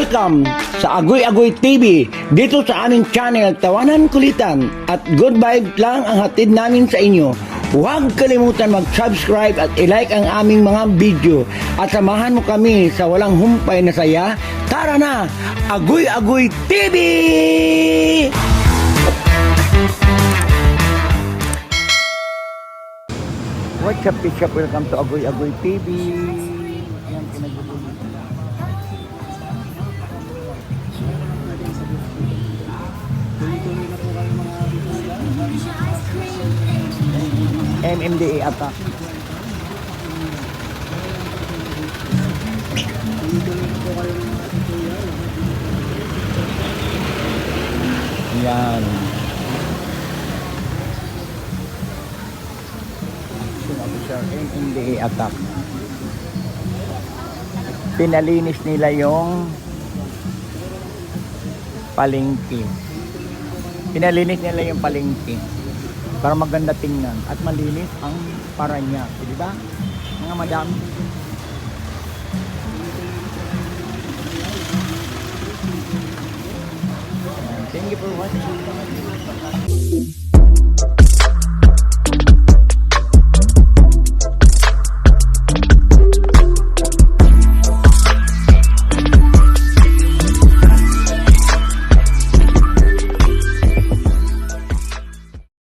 Welcome sa Agoy Agoy TV. Dito sa aming channel, Tawanan Kulitan at good vibes lang ang hatid namin sa inyo. Huwag kalimutan mag-subscribe at i-like ang aming mga video at samahan mo kami sa walang humpay na saya. Tara na! Agoy Agoy TV! What's up, Bishop? Welcome to Agoy Agoy TV. Yan, pinagbubulit. MMDA attack. Yan. MMDA attack. Pinalinis nila yung palengke. Pinalinis nila yung palengke para maganda tingnan at malinis ang Parañaque, di ba? Mga madam. Thank you for watching.